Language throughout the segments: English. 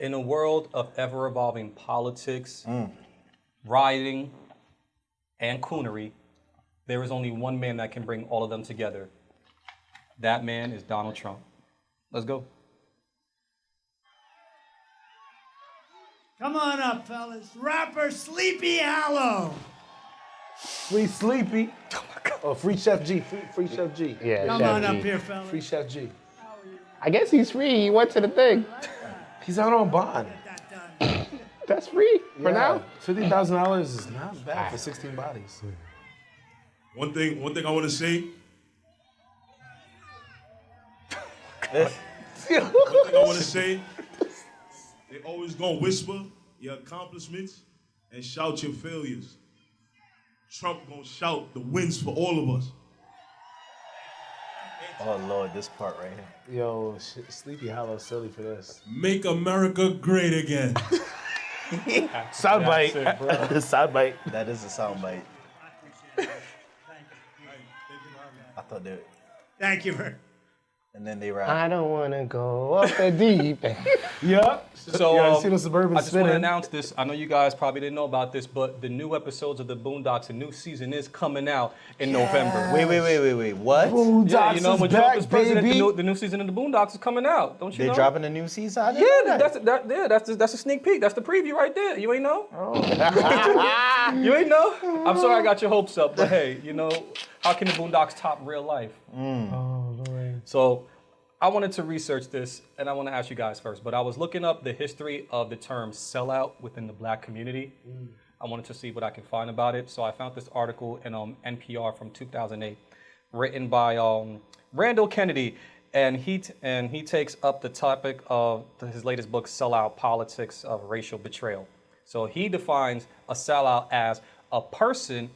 In a world of ever-evolving politics, rioting, and coonery, there is only one man that can bring all of them together. That man is Donald Trump. Let's go. Come on up, fellas. Rapper Sleepy Hollow. Free Sleepy. Oh my God. Oh, free Chef G. Free Chef G. Yeah, Come Chef on G. up here, fellas. Free Chef G. I guess he's free. He went to the thing. He's out on bond. Get that done. That's free for now. $50,000 is not bad for 16 bodies. One thing I want to say. One thing I want to say. They always gonna whisper your accomplishments and shout your failures. Trump gonna shout the wins for all of us. Oh Lord, this part right here. Yo, Sleepy Hollow silly for this. Make America great again. Soundbite. Soundbite. That is a soundbite. I thought they. Thank you, Bert. And then they rap. I don't want to go up the deep end. Yeah. So Yeah, I see the Suburban I just want to spinning. announce this. I know you guys probably didn't know about this, but the new episodes of the Boondocks, the new season is coming out in November. Wait. What? Boondocks Yeah, you know is when back, Trump is president, baby. the new season of the Boondocks is coming out. Don't you They're know? dropping a new season? I didn't know that. That's a sneak peek. That's the preview right there. You ain't know? You ain't know? I'm sorry I got your hopes up, but hey, you know, how can the Boondocks top real life? Oh, Lord. So I wanted to research this, and I want to ask you guys first, but I was looking up the history of the term sellout within the black community. I wanted to see what I can find about it. So I found this article in NPR from 2008, written by Randall Kennedy, and he takes up the topic of his latest book, Sellout: Politics of Racial Betrayal. So he defines a sellout as a person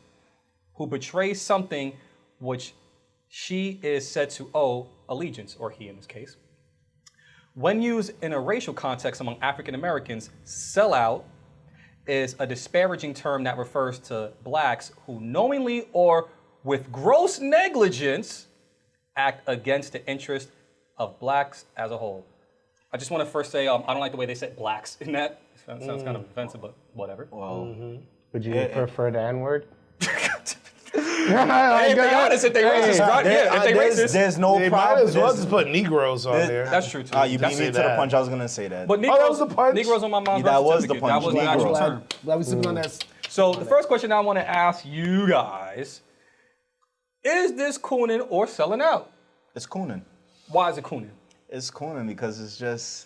who betrays something which she is said to owe allegiance, or he in this case. When used in a racial context among African Americans, sellout is a disparaging term that refers to blacks who knowingly or with gross negligence act against the interest of blacks as a whole. I just want to first say I don't like the way they said blacks in that. It sounds kind of offensive, but whatever. Well, Would you prefer the N-word? Hey, be honest, if they racist, right? Yeah, if they racist. There's no They might problem. as well just put Negroes on there. That's true too. You beat me to the punch. I was gonna say that. But Negroes, that was the punch? Negroes on my mom's That birth was the certificate. punch. That was the actual Negroes. term. Glad we sipping on that. So the first question I want to ask you guys, is this cooning or selling out? It's cooning. Why is it cooning? It's cooning because it's just.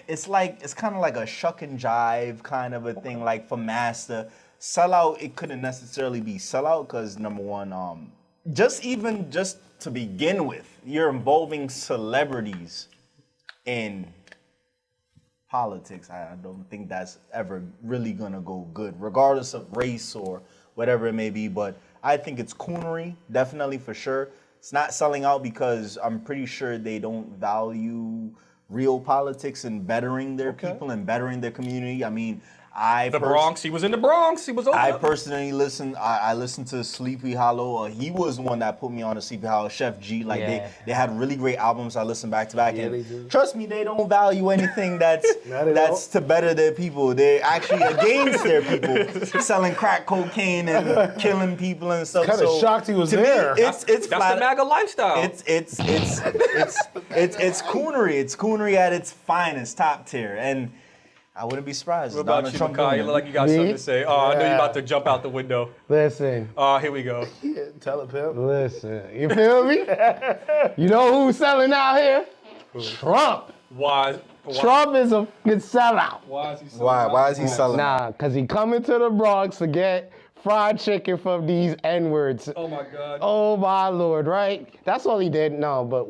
It's kind of like a shuck and jive kind of a thing. Like for Master, sellout, it couldn't necessarily be sellout because number one, just to begin with, you're involving celebrities in politics. I don't think that's ever really gonna go good, regardless of race or whatever it may be. But I think it's coonery, definitely for sure. It's not selling out because I'm pretty sure they don't value real politics and bettering their people and bettering their community. I mean, The Bronx, he was in the Bronx, he was over. I personally listened. I listened to Sleepy Hollow. He was the one that put me on to Sleepy Hollow. Chef G, like they had really great albums. I listened back to back, Yeah, they and do. trust me, they don't value anything that's Not at all. to better their people. They're actually against their people, selling crack cocaine and killing people and stuff. Kinda shocked he was to me, there. it's That's flat. the MAGA lifestyle. It's coonery. It's coonery at its finest, top tier, and I wouldn't be surprised. What about you, Maciah? You look like you got Me? something to say. Oh, I know you're Yeah. about to jump out the window. Listen, Oh, here we go. Yeah, tell it, pimp. listen. You feel me? You know who's selling out here? Trump. Why? Trump is a good sellout. Why is he so Why is he selling? Nah, because he coming to the Bronx to get fried chicken from these N-words. Oh my God. Oh my Lord, right? That's all he did. No, but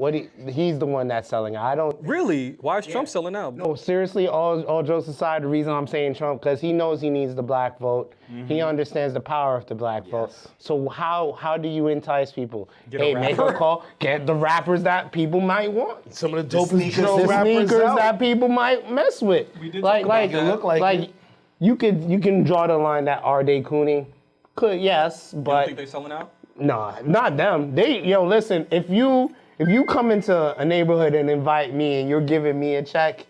he's the one that's selling. I don't. Really? Why is Trump selling out? No, seriously, all jokes aside, the reason I'm saying Trump, because he knows he needs the black vote. He understands the power of the black vote. So how do you entice people? Get a Hey, make a rapper. call. Get the rappers that people might want. Some of the dopest sneakers- drill The rappers sneakers out. that people might mess with. did Like, talk like, about that. Look like it. you can draw the line that are they cooning? Could, yes, You don't but think they're selling out? nah, not them. Listen, if you come into a neighborhood and invite me and you're giving me a check,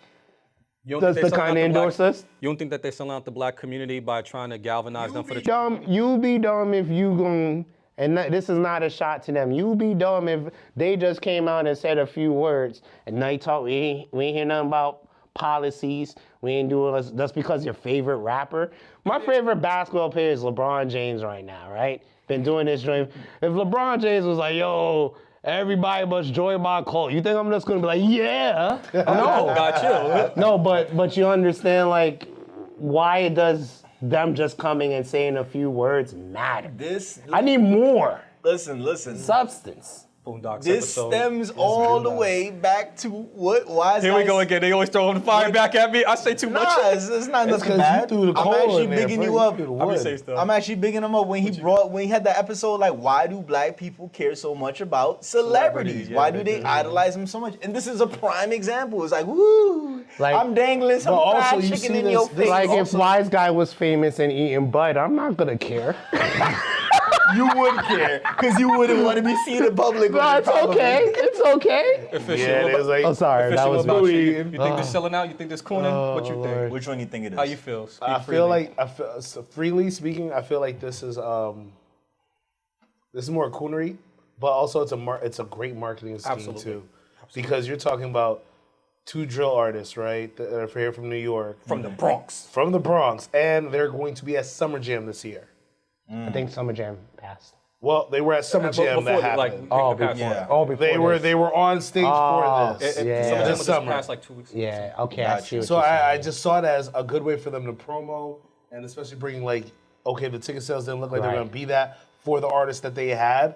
You don't Does think they the selling out kind of endorse black, us? You don't think that they're selling out the black community by trying to galvanize them for the You be dumb if you gon' and this is not a shot to them. You be dumb if they just came out and said a few words and now you talk. We ain't hear nothing about policies. We ain't doing this. That's because your favorite rapper. My favorite basketball player is LeBron James right now. Right? Been doing this dream. If LeBron James was like, yo. Everybody must join my cult. You think I'm just gonna be like, yeah? No, got you. no, but you understand like why does them just coming and saying a few words matter? I need more Listen. substance. Boondocks This episode. stems all the way back to what wise Here we guys- go again. They always throwing fire back at me. I say too much. Nah, it's not It's nothing 'cause bad. you threw the I'm coal actually in there, bigging bro. you up. You threw the I'm gonna wood. say stuff. I'm actually bigging him up when he had the episode like why do black people care so much about celebrities? Yeah, Why they do they do. idolize them so much? And this is a prime example. It's like woo, Like- I'm dangling some But also fried you chicken see in this- your this face. Like if also- Wise Guy was famous and eating bud, I'm not gonna care. you would care because you wouldn't want to be seen in public. No, it's okay. It's okay. Official. Yeah, What it is about- like. Oh, sorry, that official, was what about me. you? You think they're selling out? You think this cooning? What you think? Which one do you think it is? How you feel? Speak I freely. feel like so freely speaking, I feel like this is more coonery, but also it's a great marketing scheme Absolutely. too, because you're talking about two drill artists, right, that are here from New York, from the Bronx. and they're going to be at Summer Jam this year. I think Summer Jam passed. Well, they were at Summer Jam that happened. like, Oh, the past before. one. Oh, before. They were on stage for this. Some of Yeah. them This was just summer. past like 2 weeks. Yeah. Okay. I see what So you're saying. I just saw it as a good way for them to promo, and especially bringing like, okay, the ticket sales didn't look like they were Right. going to be that for the artists that they had.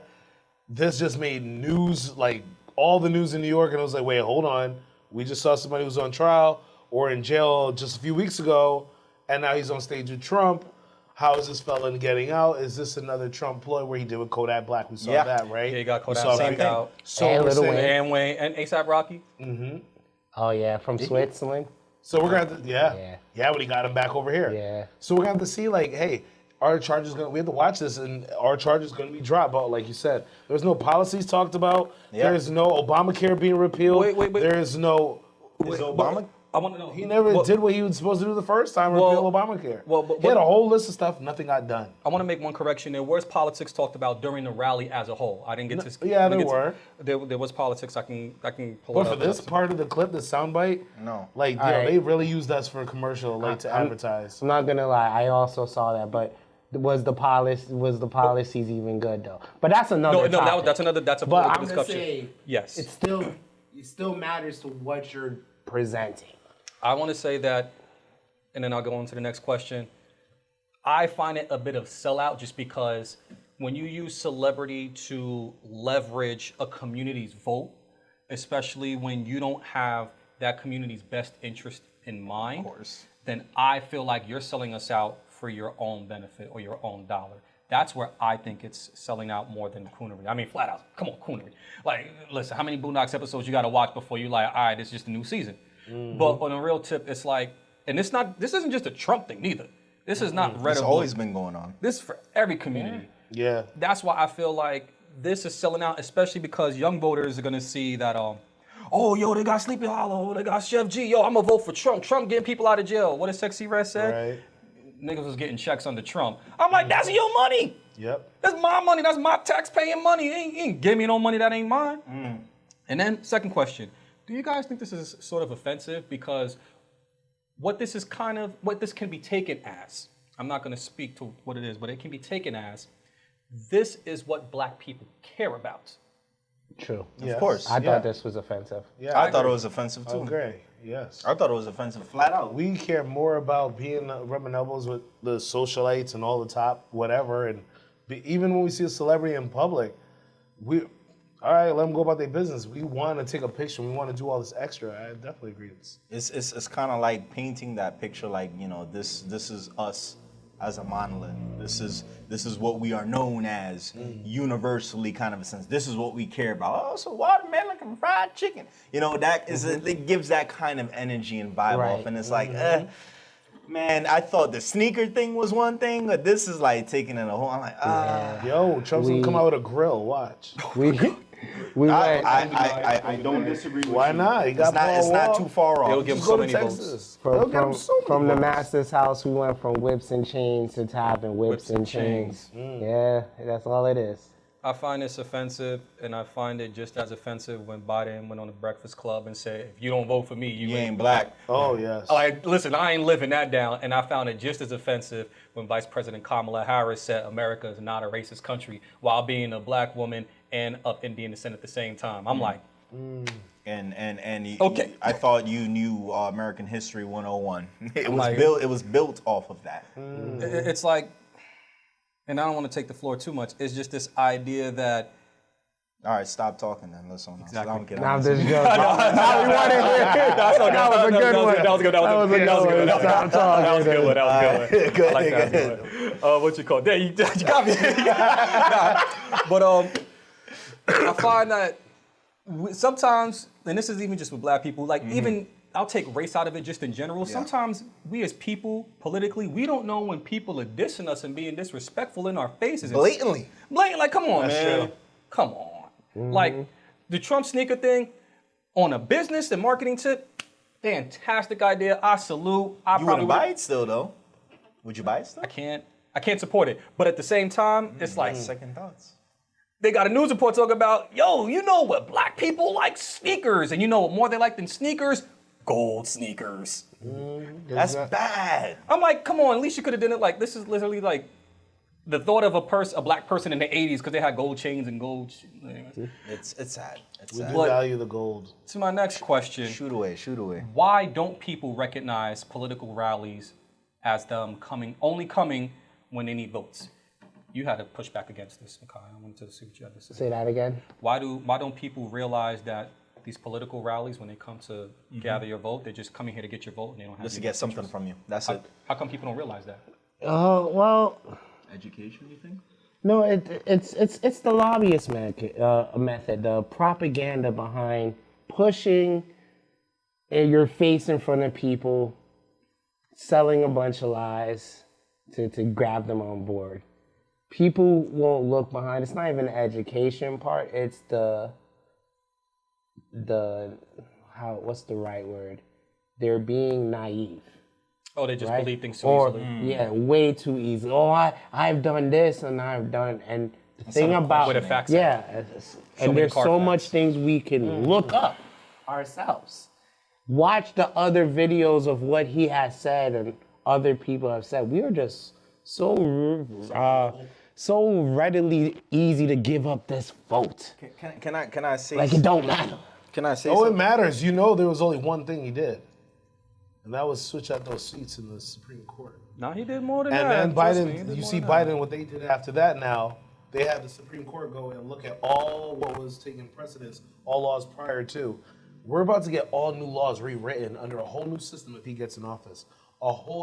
This just made news, like all the news in New York, and I was like, wait, hold on. We just saw somebody who was on trial or in jail just a few weeks ago, and now he's on stage with Trump. How is this fella getting out? Is this another Trump ploy where he did with Kodak Black? We saw Yeah. that, right? Yeah, he got We Kodak saw Black that. out. So And we're Lil saying- Wayne. And Wayne and ASAP Rocky. Oh yeah, from Switzerland. So we're gonna have to, Yeah. but he got him back over here. Yeah. So we're gonna have to see, like, hey, our charges we have to watch this, and our charges gonna be dropped. But like you said, there's no policies talked about. Yeah. There's no Obamacare being repealed. Wait. There is no. Is Obama? I want to know. He never did what he was supposed to do the first time. Repeal Obamacare. He had a whole list of stuff. Nothing got done. I want to make one correction. There was politics talked about during the rally as a whole. I didn't get to. yeah, I didn't there get to- There was politics. I can pull But it for up. this part of the clip, the soundbite, No. like, Alright. they really used us for a commercial, like, to advertise. I'm not gonna lie. I also saw that, but was the policies even good though? But that's another. No, topic. that's another. That's a But political I'm gonna discussion. say, Yes. it still matters to what you're presenting. I want to say that, and then I'll go on to the next question. I find it a bit of sellout just because when you use celebrity to leverage a community's vote, especially when you don't have that community's best interest in mind, then I feel like you're selling us out for your own benefit or your own dollar. That's where I think it's selling out more than coonery. I mean, flat out, come on, coonery. Like, listen, how many Boondocks episodes you got to watch before you like, all right, it's just a new season. But on a real tip, it's like, and this isn't just a Trump thing neither. This is not red It's or blue. always been going on. This is for every community. Yeah. That's why I feel like this is selling out, especially because young voters are gonna see that, oh, yo, they got Sleepy Hollow, they got Chef G, yo, I'm gonna vote for Trump. Trump getting people out of jail. What did Sexy Red say? Right. Niggas was getting checks under Trump. I'm like, that's your money. Yep. That's my money. That's my tax-paying money. He ain't give me no money that ain't mine. And then, second question. Do you guys think this is sort of offensive? Because what this can be taken as, I'm not going to speak to what it is, but it can be taken as, this is what black people care about. True. Of course. I thought this was offensive. Yeah. I thought it was offensive too. Okay. Yes. I thought it was offensive flat out. We care more about being rubbing elbows with the socialites and all the top whatever, and even when we see a celebrity in public, all right, let them go about their business. We want to take a picture. We want to do all this extra. I definitely agree with this. It's kind of like painting that picture, like this is us as a monolith. This is what we are known as universally, kind of a sense. This is what we care about. Oh, so watermelon and fried chicken. That is it gives that kind of energy and vibe Right. off, and it's like, man, I thought the sneaker thing was one thing, but this is like taking it a whole. I'm like, Yo, Trump's gonna come out with a grill. Watch. We went. I don't disagree with Why you. not? You got It's not Paul too far off. They'll give Just so go to many Texas. votes. They'll get him so many From the votes. master's house, we went from whips and chains to having whips and chains. Yeah, that's all it is. I find this offensive, and I find it just as offensive when Biden went on the Breakfast Club and said, if you don't vote for me, you ain't black. Oh, yes. Like, listen, I ain't living that down. And I found it just as offensive when Vice President Kamala Harris said America is not a racist country while being a black woman and of Indian descent at the same time. I'm like, Okay. I thought you knew American History 101. It was Like- built. It was built off of that. it's like, and I don't want to take the floor too much. It's just this idea that All right, stop talking then. Let's on. Exactly. I don't get Now on this this. joke. Now we want to hear. That was a good one. That was a good one. That was a good one. Stop talking. That was a good one. That was a good one. Good, I like that. good. What you call? There, you got me. But I find that sometimes, and this is even just with black people, like even I'll take race out of it just in general. Sometimes we as people, politically, we don't know when people are dissing us and being disrespectful in our faces. Blatantly. Blatant, like, come on, That's man. true. Come on. Like, the Trump sneaker thing, on a business and marketing tip, fantastic idea. I salute. I You probably wouldn't buy it still, though. Would you buy it still? I can't support it. But at the same time, it's like, Second thoughts. they got a news report talking about, yo, you know what black people like? Sneakers. And you know what more they like than sneakers? Gold sneakers. That's bad. I'm like, come on, at least you could have done it like, this is literally like the thought of a black person in the 80s because they had gold chains and gold. It's sad. It's We sad. do value the gold. To my next question, Shoot away. Shoot away. why don't people recognize political rallies as them only coming when they need votes? You had to push back against this, Maciah. I wanted to see what you had to say. Say that again. Why don't people realize that these political rallies, when they come to gather your vote, they're just coming here to get your vote and they don't have Just to your get best something interest? from you. That's How, it. how come people don't realize that? Well, Education, you think? no, it's the lobbyist method, the propaganda behind pushing your face in front of people, selling a bunch of lies to grab them on board. People won't look behind. It's not even the education part. It's what's the right word? They're being naive. Oh, they just Right? believe things too Or, easily. yeah, way too easy. Oh, I've done this and I've done, and the thing about, With a fact yeah, and many there's so Carfax. much things we can look up ourselves. Watch the other videos of what he has said and other people have said. We are just so readily easy to give up this vote. Can I say? Like it don't matter. Can I say? Oh, it something? matters. You know there was only one thing he did. And that was switch out those seats in the Supreme Court. No, he did more than And that. then Trust me, he Biden, did you more see than that. Biden, what they did after that now, they had the Supreme Court go and look at all what was taking precedence, all laws prior to. We're about to get all new laws rewritten under a whole new system if he gets in office.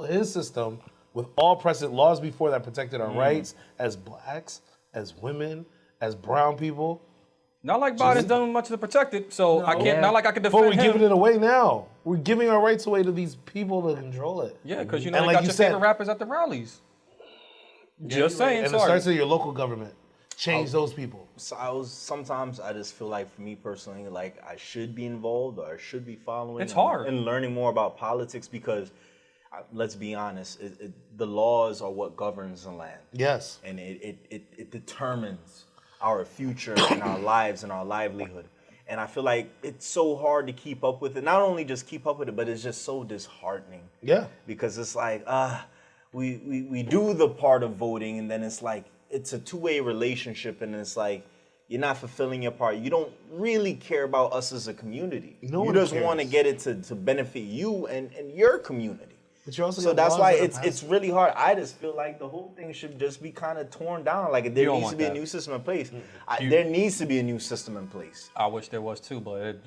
His system with all precedent laws before that protected our rights as blacks, as women, as brown people. Not like Biden's done much to protect it, so I can't. Not like I can defend But we're him. giving it away now. We're giving our rights away to these people to control it. Yeah, because you know And they like got you your said- favorite rappers at the rallies. Just saying, And it sorry. starts at your local government. Change those people. So sometimes I just feel like for me personally, like I should be involved or I should be following. It's hard. And learning more about politics because, let's be honest, the laws are what governs the land. Yes. And it determines our future and our lives and our livelihood. And I feel like it's so hard to keep up with it. Not only just keep up with it, but it's just so disheartening. Yeah. Because it's like, we do the part of voting, and then it's like, it's a two-way relationship, and it's like, you're not fulfilling your part. You don't really care about us as a community. No you one just cares. want to get it to benefit you and your community. But you also So got that's laws why that are it's really hard. I just feel like the whole thing should just be kind of torn down. Like there don't needs want to be a that. new system in place. There needs to be a new system in place. I wish there was too, but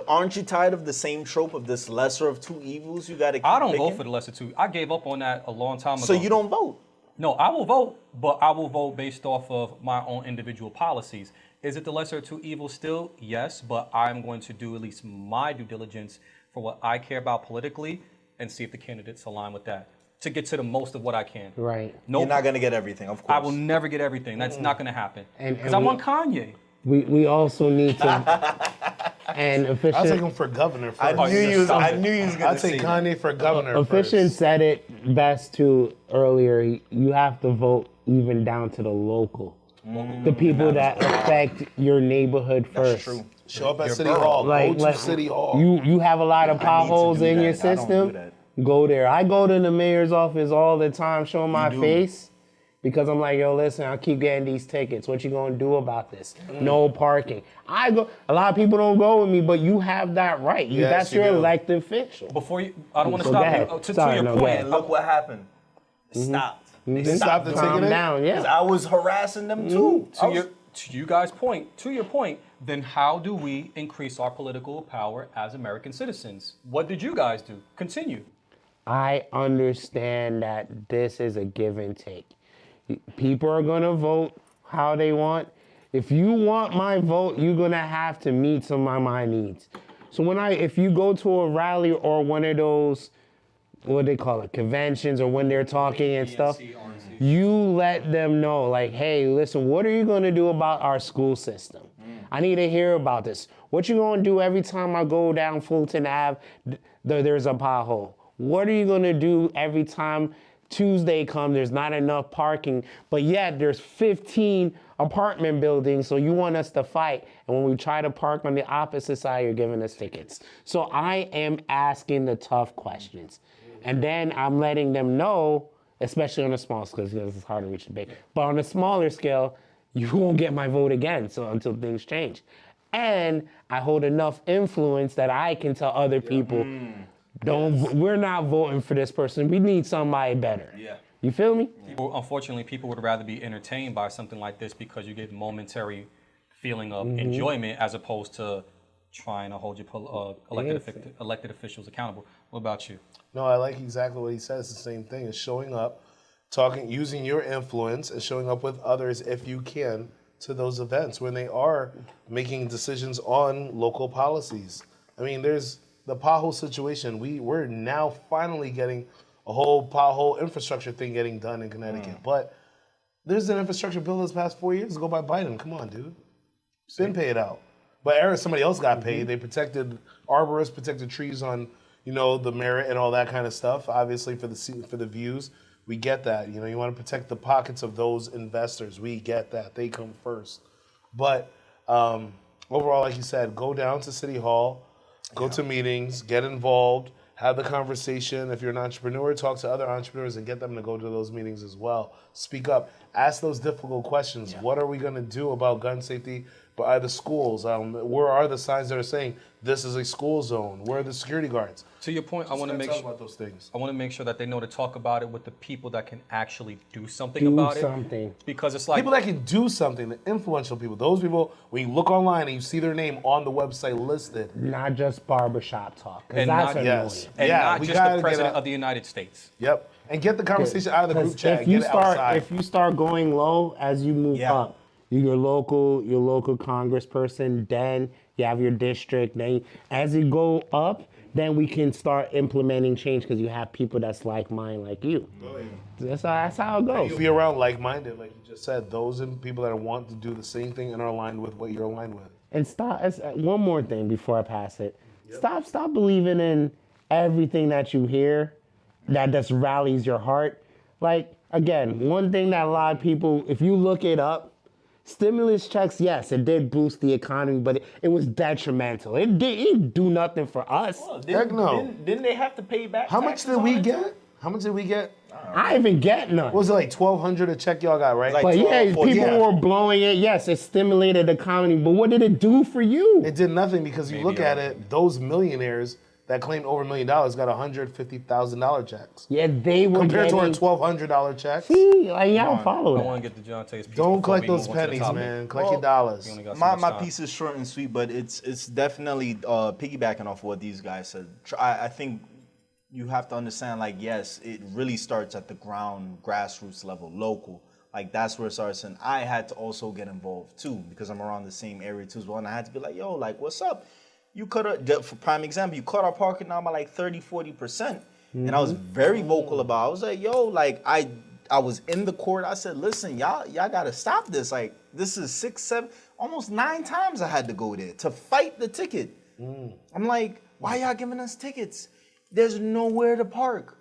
Aren't you tired of the same trope of this lesser of two evils? You got to. I don't vote for the lesser two. I gave up on that a long time ago. So you don't vote. No, I will vote, but I will vote based off of my own individual policies. Is it the lesser of two evils still? Yes, but I'm going to do at least my due diligence for what I care about politically and see if the candidates align with that to get to the most of what I can. Right. No, You're not gonna get everything, of course. I will never get everything. That's not going to happen. And Because I want Kanye. we also need to and I'll take efficient. him for governor first. I knew you was gonna I'll say take that. Kanye for governor Efficient first. said it best too earlier. You have to vote even down to the local. The people that affect your neighborhood first. That's true. Show up at Your City borough. Hall. Like, Go to City Hall. You have a lot of I need to potholes do in your that. I don't do system. that. Go there. I go to the mayor's office all the time, showing my do? face, because I'm like, yo, listen, I keep getting these tickets. What you gonna do about this? No parking. I go. A lot of people don't go with me, but you have that right. Yes, That's you your do. elected official. Before you, I don't want to So stop go you. ahead. To Sorry, your no, go point, ahead. And look what happened. It stopped. They They stopped the Calm ticketing? down, Because yeah. I was harassing them too. to you guys' point, to your point, then how do we increase our political power as American citizens? What did you guys do? Continue. I understand that this is a give and take. People are gonna vote how they want. If you want my vote, you're gonna have to meet some of my needs. So if you go to a rally or one of those, what they call it, conventions, or when they're talking and stuff, you let them know, like, hey, listen, what are you gonna do about our school system? I need to hear about this. What you gonna do every time I go down Fulton Ave, there's a pothole? What are you gonna do every time Tuesday comes, there's not enough parking, but yet there's 15 apartment buildings, so you want us to fight, and when we try to park on the opposite side, you're giving us tickets. So I am asking the tough questions. And then I'm letting them know, especially on a small scale, because it's hard to reach the big, but on a smaller scale, you won't get my vote again until things change. And I hold enough influence that I can tell other people, we're not voting for this person. We need somebody better. Yeah. You feel me? Unfortunately, people would rather be entertained by something like this because you get momentary feeling of enjoyment as opposed to trying to hold your elected officials accountable. What about you? No, I like exactly what he says. It's the same thing. It's showing up, talking, using your influence, and showing up with others if you can to those events when they are making decisions on local policies. I mean, there's the pothole situation. We're now finally getting a whole pothole infrastructure thing getting done in Connecticut. But there's an infrastructure bill this past 4 years ago by Biden. Come on, dude. It's been paid out. But somebody else got paid. They protected arborists, protected trees on, the merit and all that kind of stuff. Obviously, for the views, we get that. You want to protect the pockets of those investors. We get that. They come first. But overall, like you said, go down to City Hall, go to meetings, get involved, have the conversation. If you're an entrepreneur, talk to other entrepreneurs and get them to go to those meetings as well. Speak up. Ask those difficult questions. Yeah. What are we going to do about gun safety by the schools? Where are the signs that are saying this is a school zone? Where are the security guards? To your point, I want to make talk sure about those things. I want to make sure that they know to talk about it with the people that can actually do something about it. Because it's like people that can do something, the influential people. Those people, when you look online and you see their name on the website listed. Not just barbershop talk. And that's not, annoying. and Yeah, not we just gotta the get president out- of the United States. Yep. And get the conversation out of the group chat. If you Get it outside. if you start going low as you move up, your local congressperson, then you have your district. Then as you go up, then we can start implementing change because you have people that's like mine, like you. Oh, yeah. That's how it goes. You'll be around like-minded, like you just said. Those are people that want to do the same thing and are aligned with what you're aligned with. And one more thing before I pass it. Yep. Stop believing in everything that you hear that just rallies your heart. Like, again, one thing that a lot of people, if you look it up, stimulus checks, yes, it did boost the economy, but it was detrimental. It didn't do nothing for us. Well, Heck no. Didn't they have to pay back? How much taxes did on we it, get? too? How much did we get? I didn't even get none. What was it, like $1,200 a check y'all got, right? Like But 12, 14. people were blowing it. Yes, it stimulated the economy, but what did it do for you? It did nothing because you look at it, those millionaires that claimed over $1 million got $150,000 checks. Yeah, they were Compared to our getting, $1,200 checks. See, like, y'all don't follow I that. want to get to Dajonte's piece. Don't before collect we those move on to the pennies, topic. man. Collect your dollars. We only got so My much time. piece is short and sweet, but it's definitely piggybacking off what these guys said. I think you have to understand, like, yes, it really starts at the grassroots level, local. Like, that's where it starts. And I had to also get involved, too, because I'm around the same area, too, as well. And I had to be like, yo, like, what's up? You could have, for prime example, you cut our parking down by like 30, 40%. And I was very vocal about it. I was like, yo, like, I was in the court. I said, listen, y'all got to stop this. Like, this is 6, 7. almost 9 times I had to go there to fight the ticket. I'm like, why y'all giving us tickets? There's nowhere to park.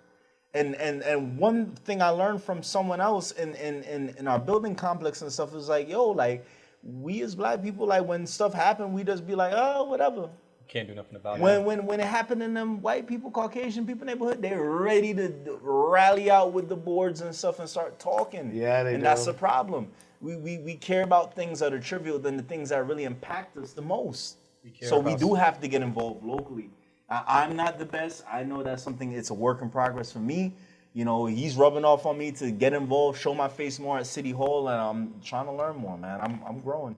And one thing I learned from someone else in our building complex and stuff is like, yo, like, we as black people, like, when stuff happen, we just be like, oh, whatever. Can't do nothing about it. When it happened in them white people, Caucasian people neighborhood, they're ready to rally out with the boards and stuff and start talking. Yeah, they do. And that's the problem. We care about things that are trivial than the things that really impact us the most. So we do have to get involved locally. I'm not the best. I know that's something, it's a work in progress for me. You know, he's rubbing off on me to get involved, show my face more at City Hall, and I'm trying to learn more, man. I'm growing.